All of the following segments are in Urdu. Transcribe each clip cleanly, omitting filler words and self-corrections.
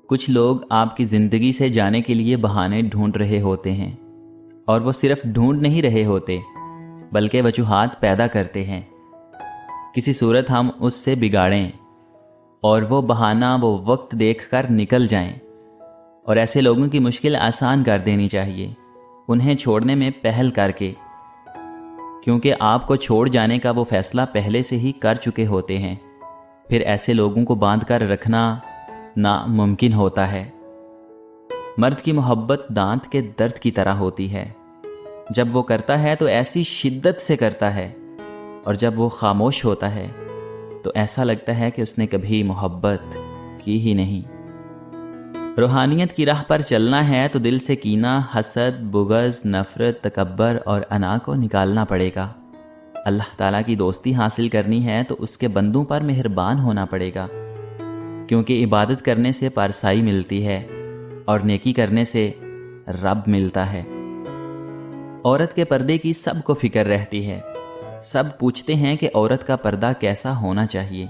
کچھ لوگ آپ کی زندگی سے جانے کے لیے بہانے ڈھونڈ رہے ہوتے ہیں، اور وہ صرف ڈھونڈ نہیں رہے ہوتے بلکہ وجوہات پیدا کرتے ہیں۔ کسی صورت ہم اس سے بگاڑیں اور وہ بہانہ وہ وقت دیکھ کر نکل جائیں، اور ایسے لوگوں کی مشکل آسان کر دینی چاہیے، انہیں چھوڑنے میں پہل کر کے، کیونکہ آپ کو چھوڑ جانے کا وہ فیصلہ پہلے سے ہی کر چکے ہوتے ہیں۔ پھر ایسے لوگوں کو باندھ کر رکھنا ناممکن ہوتا ہے۔ مرد کی محبت دانت کے درد کی طرح ہوتی ہے، جب وہ کرتا ہے تو ایسی شدت سے کرتا ہے، اور جب وہ خاموش ہوتا ہے تو ایسا لگتا ہے کہ اس نے کبھی محبت کی ہی نہیں۔ روحانیت کی راہ پر چلنا ہے تو دل سے کینہ، حسد، بغض، نفرت، تکبر اور انا کو نکالنا پڑے گا۔ اللہ تعالیٰ کی دوستی حاصل کرنی ہے تو اس کے بندوں پر مہربان ہونا پڑے گا، کیونکہ عبادت کرنے سے پارسائی ملتی ہے اور نیکی کرنے سے رب ملتا ہے۔ عورت کے پردے کی سب کو فکر رہتی ہے۔ سب پوچھتے ہیں کہ عورت کا پردہ کیسا ہونا چاہیے۔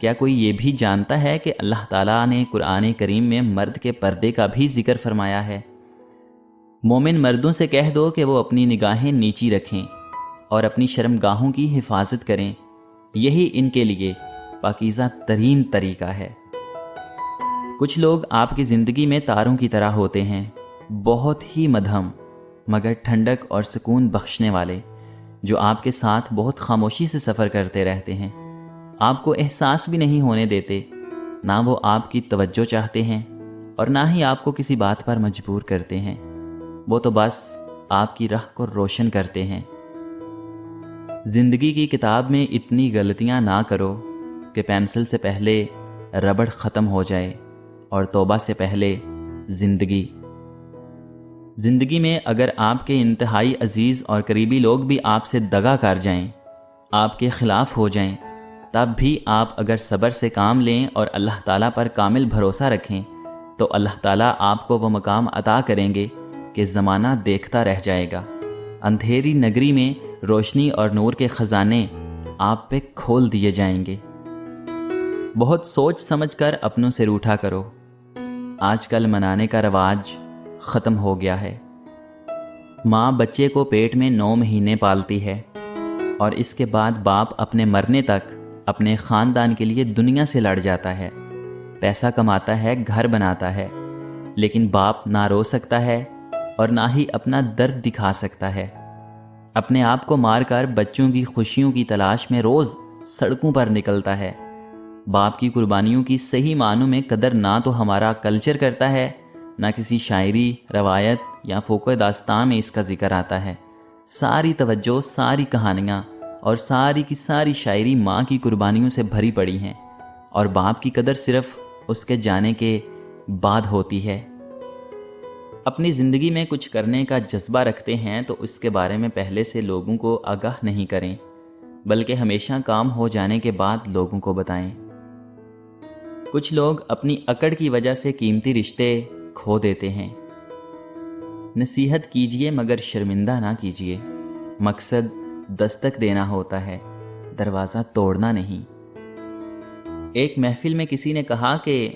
کیا کوئی یہ بھی جانتا ہے کہ اللہ تعالیٰ نے قرآن کریم میں مرد کے پردے کا بھی ذکر فرمایا ہے؟ مومن مردوں سے کہہ دو کہ وہ اپنی نگاہیں نیچی رکھیں اور اپنی شرمگاہوں کی حفاظت کریں، یہی ان کے لیے پاکیزہ ترین طریقہ ہے۔ کچھ لوگ آپ کی زندگی میں تاروں کی طرح ہوتے ہیں، بہت ہی مدھم مگر ٹھنڈک اور سکون بخشنے والے، جو آپ کے ساتھ بہت خاموشی سے سفر کرتے رہتے ہیں، آپ کو احساس بھی نہیں ہونے دیتے۔ نہ وہ آپ کی توجہ چاہتے ہیں اور نہ ہی آپ کو کسی بات پر مجبور کرتے ہیں، وہ تو بس آپ کی راہ کو روشن کرتے ہیں۔ زندگی کی کتاب میں اتنی غلطیاں نہ کرو کہ پینسل سے پہلے ربڑ ختم ہو جائے اور توبہ سے پہلے زندگی میں اگر آپ کے انتہائی عزیز اور قریبی لوگ بھی آپ سے دغا کر جائیں، آپ کے خلاف ہو جائیں، تب بھی آپ اگر صبر سے کام لیں اور اللہ تعالیٰ پر کامل بھروسہ رکھیں تو اللہ تعالیٰ آپ کو وہ مقام عطا کریں گے کہ زمانہ دیکھتا رہ جائے گا۔ اندھیری نگری میں روشنی اور نور کے خزانے آپ پہ کھول دیے جائیں گے۔ بہت سوچ سمجھ کر اپنوں سے روٹھا کرو۔ آج کل منانے کا رواج ختم ہو گیا ہے۔ ماں بچے کو پیٹ میں 9 مہینے پالتی ہے، اور اس کے بعد باپ اپنے مرنے تک اپنے خاندان کے لیے دنیا سے لڑ جاتا ہے، پیسہ کماتا ہے، گھر بناتا ہے، لیکن باپ نہ رو سکتا ہے اور نہ ہی اپنا درد دکھا سکتا ہے۔ اپنے آپ کو مار کر بچوں کی خوشیوں کی تلاش میں روز سڑکوں پر نکلتا ہے۔ باپ کی قربانیوں کی صحیح معنوں میں قدر نہ تو ہمارا کلچر کرتا ہے، نہ کسی شاعری، روایت یا فوق داستان میں اس کا ذکر آتا ہے۔ ساری توجہ، ساری کہانیاں اور ساری کی ساری شاعری ماں کی قربانیوں سے بھری پڑی ہیں، اور باپ کی قدر صرف اس کے جانے کے بعد ہوتی ہے۔ اپنی زندگی میں کچھ کرنے کا جذبہ رکھتے ہیں تو اس کے بارے میں پہلے سے لوگوں کو آگاہ نہیں کریں، بلکہ ہمیشہ کام ہو جانے کے بعد لوگوں کو بتائیں۔ کچھ لوگ اپنی اکڑ کی وجہ سے قیمتی رشتے کھو دیتے ہیں۔ نصیحت کیجیے مگر شرمندہ نہ کیجیے۔ مقصد دستک دینا ہوتا ہے، دروازہ توڑنا نہیں۔ ایک محفل میں کسی نے کہا کہ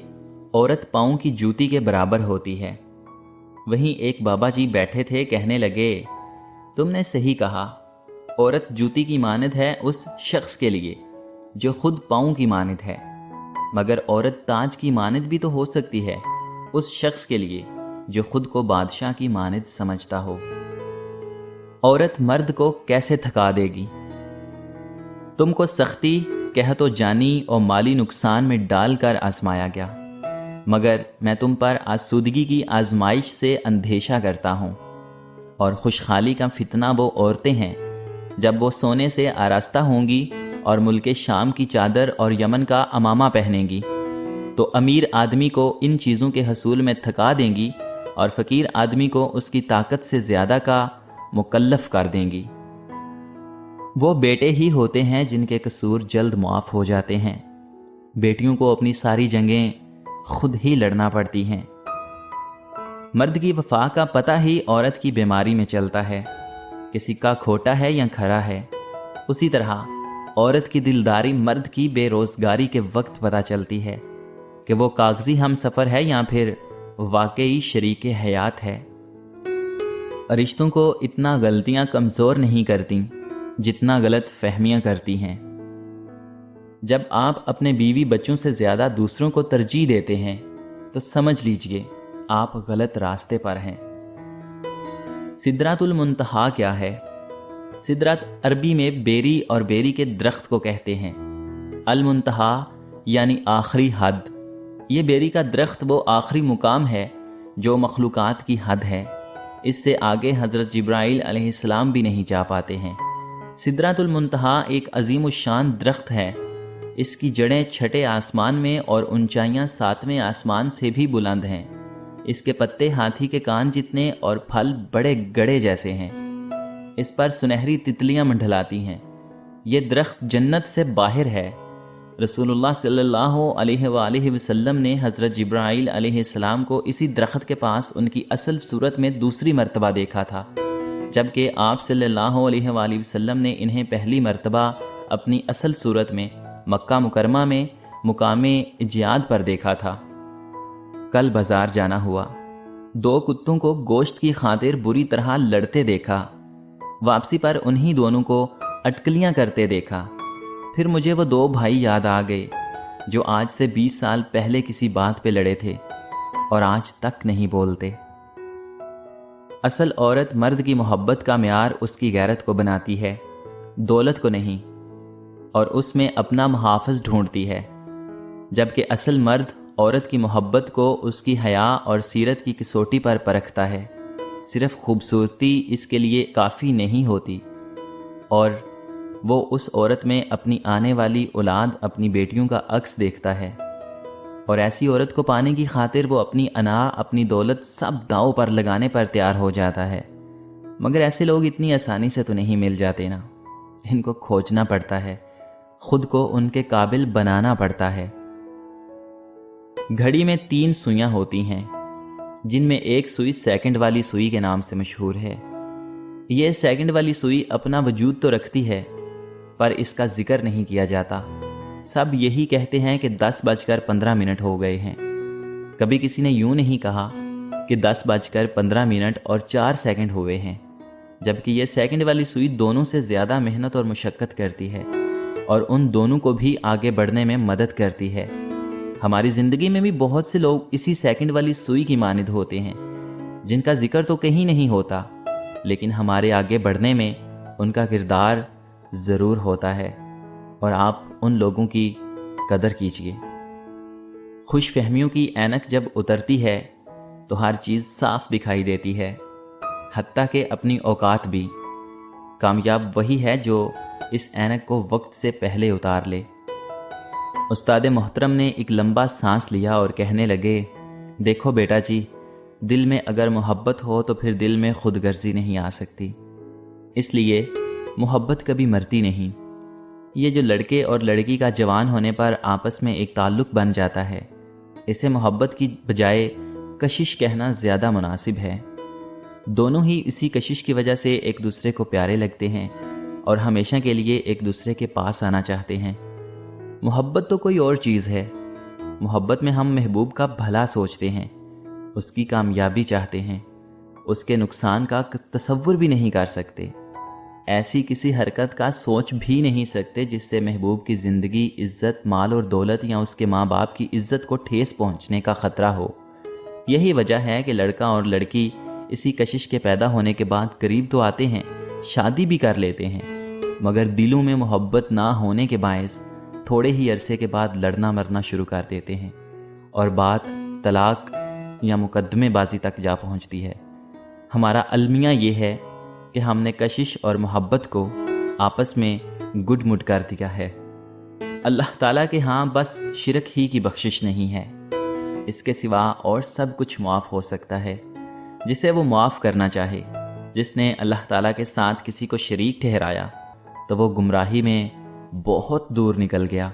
عورت پاؤں کی جوتی کے برابر ہوتی ہے۔ وہیں ایک بابا جی بیٹھے تھے، کہنے لگے، تم نے صحیح کہا، عورت جوتی کی مانند ہے اس شخص کے لیے جو خود پاؤں کی مانند ہے، مگر عورت تاج کی مانند بھی تو ہو سکتی ہے اس شخص کے لیے جو خود کو بادشاہ کی مانند سمجھتا ہو۔ عورت مرد کو کیسے تھکا دے گی؟ تم کو سختی، قحط و جانی اور مالی نقصان میں ڈال کر آزمایا گیا، مگر میں تم پر آسودگی کی آزمائش سے اندیشہ کرتا ہوں، اور خوشحالی کا فتنہ وہ عورتیں ہیں جب وہ سونے سے آراستہ ہوں گی اور ملک شام کی چادر اور یمن کا عمامہ پہنیں گی، تو امیر آدمی کو ان چیزوں کے حصول میں تھکا دیں گی اور فقیر آدمی کو اس کی طاقت سے زیادہ کا مکلف کر دیں گی۔ وہ بیٹے ہی ہوتے ہیں جن کے قصور جلد معاف ہو جاتے ہیں۔ بیٹیوں کو اپنی ساری جنگیں خود ہی لڑنا پڑتی ہیں۔ مرد کی وفا کا پتہ ہی عورت کی بیماری میں چلتا ہے کہ سکہ کھوٹا ہے یا کھرا ہے۔ اسی طرح عورت کی دلداری مرد کی بے روزگاری کے وقت پتہ چلتی ہے۔ کہ وہ کاغذی ہم سفر ہے یا پھر واقعی شریک حیات ہے۔ رشتوں کو اتنا غلطیاں کمزور نہیں کرتی جتنا غلط فہمیاں کرتی ہیں۔ جب آپ اپنے بیوی بچوں سے زیادہ دوسروں کو ترجیح دیتے ہیں تو سمجھ لیجئے آپ غلط راستے پر ہیں۔ سدرۃ المنتہا کیا ہے؟ سدرت عربی میں بیری اور بیری کے درخت کو کہتے ہیں۔ المنتہا یعنی آخری حد۔ یہ بیری کا درخت وہ آخری مقام ہے جو مخلوقات کی حد ہے۔ اس سے آگے حضرت جبرائیل علیہ السلام بھی نہیں جا پاتے ہیں۔ سدرۃ المنتہا ایک عظیم الشان درخت ہے۔ اس کی جڑیں چھٹے آسمان میں اور اونچائیاں ساتویں آسمان سے بھی بلند ہیں۔ اس کے پتے ہاتھی کے کان جتنے اور پھل بڑے گڑے جیسے ہیں۔ اس پر سنہری تتلیاں منڈلاتی ہیں۔ یہ درخت جنت سے باہر ہے۔ رسول اللہ صلی اللہ علیہ وآلہ وسلم نے حضرت جبرائیل علیہ السلام کو اسی درخت کے پاس ان کی اصل صورت میں دوسری مرتبہ دیکھا تھا، جبکہ آپ صلی اللہ علیہ وآلہ وسلم نے انہیں پہلی مرتبہ اپنی اصل صورت میں مکہ مکرمہ میں مقام اجیاد پر دیکھا تھا۔ کل بازار جانا ہوا، 2 کتوں کو گوشت کی خاطر بری طرح لڑتے دیکھا۔ واپسی پر انہی دونوں کو اٹکلیاں کرتے دیکھا۔ پھر مجھے وہ 2 بھائی یاد آ گئے جو آج سے 20 سال پہلے کسی بات پہ لڑے تھے اور آج تک نہیں بولتے۔ اصل عورت مرد کی محبت کا معیار اس کی غیرت کو بناتی ہے، دولت کو نہیں، اور اس میں اپنا محافظ ڈھونڈتی ہے، جبکہ اصل مرد عورت کی محبت کو اس کی حیا اور سیرت کی کسوٹی پر پرکھتا ہے۔ صرف خوبصورتی اس کے لیے کافی نہیں ہوتی، اور وہ اس عورت میں اپنی آنے والی اولاد، اپنی بیٹیوں کا عکس دیکھتا ہے، اور ایسی عورت کو پانے کی خاطر وہ اپنی انا، اپنی دولت سب داؤ پر لگانے پر تیار ہو جاتا ہے۔ مگر ایسے لوگ اتنی آسانی سے تو نہیں مل جاتے نا، ان کو کھوجنا پڑتا ہے، خود کو ان کے قابل بنانا پڑتا ہے۔ گھڑی میں 3 سوئیاں ہوتی ہیں، جن میں ایک سوئی سیکنڈ والی سوئی کے نام سے مشہور ہے۔ یہ سیکنڈ والی سوئی اپنا وجود تو رکھتی ہے، پر اس کا ذکر نہیں کیا جاتا۔ سب یہی کہتے ہیں کہ 10:15 ہو گئے ہیں۔ کبھی کسی نے یوں نہیں کہا کہ 10:15 اور 4 سیکنڈ ہوئے ہیں، جبکہ یہ سیکنڈ والی سوئی دونوں سے زیادہ محنت اور مشقت کرتی ہے اور ان دونوں کو بھی آگے بڑھنے میں مدد کرتی ہے۔ ہماری زندگی میں بھی بہت سے لوگ اسی سیکنڈ والی سوئی کی مانند ہوتے ہیں، جن کا ذکر تو کہیں نہیں ہوتا، لیکن ہمارے آگے بڑھنے میں ان کا کردار ضرور ہوتا ہے، اور آپ ان لوگوں کی قدر کیجیے۔ خوش فہمیوں کی اینک جب اترتی ہے تو ہر چیز صاف دکھائی دیتی ہے، حتیٰ کہ اپنی اوقات بھی۔ کامیاب وہی ہے جو اس اینک کو وقت سے پہلے اتار لے۔ استاد محترم نے ایک لمبا سانس لیا اور کہنے لگے، دیکھو بیٹا جی، دل میں اگر محبت ہو تو پھر دل میں خود غرضی نہیں آ سکتی، اس لیے محبت کبھی مرتی نہیں۔ یہ جو لڑکے اور لڑکی کا جوان ہونے پر آپس میں ایک تعلق بن جاتا ہے، اسے محبت کی بجائے کشش کہنا زیادہ مناسب ہے۔ دونوں ہی اسی کشش کی وجہ سے ایک دوسرے کو پیارے لگتے ہیں اور ہمیشہ کے لیے ایک دوسرے کے پاس آنا چاہتے ہیں۔ محبت تو کوئی اور چیز ہے۔ محبت میں ہم محبوب کا بھلا سوچتے ہیں، اس کی کامیابی چاہتے ہیں، اس کے نقصان کا تصور بھی نہیں کر سکتے، ایسی کسی حرکت کا سوچ بھی نہیں سکتے جس سے محبوب کی زندگی، عزت، مال اور دولت یا اس کے ماں باپ کی عزت کو ٹھیس پہنچنے کا خطرہ ہو۔ یہی وجہ ہے کہ لڑکا اور لڑکی اسی کشش کے پیدا ہونے کے بعد قریب تو آتے ہیں، شادی بھی کر لیتے ہیں، مگر دلوں میں محبت نہ ہونے کے باعث تھوڑے ہی عرصے کے بعد لڑنا مرنا شروع کر دیتے ہیں، اور بات طلاق یا مقدمے بازی تک جا پہنچتی ہے۔ ہمارا المیہ یہ ہے کہ ہم نے کشش اور محبت کو آپس میں گڈ مڈ کر دیا ہے۔ اللہ تعالیٰ کے ہاں بس شرک ہی کی بخشش نہیں ہے، اس کے سوا اور سب کچھ معاف ہو سکتا ہے جسے وہ معاف کرنا چاہے۔ جس نے اللہ تعالیٰ کے ساتھ کسی کو شریک ٹھہرایا تو وہ گمراہی میں بہت دور نکل گیا۔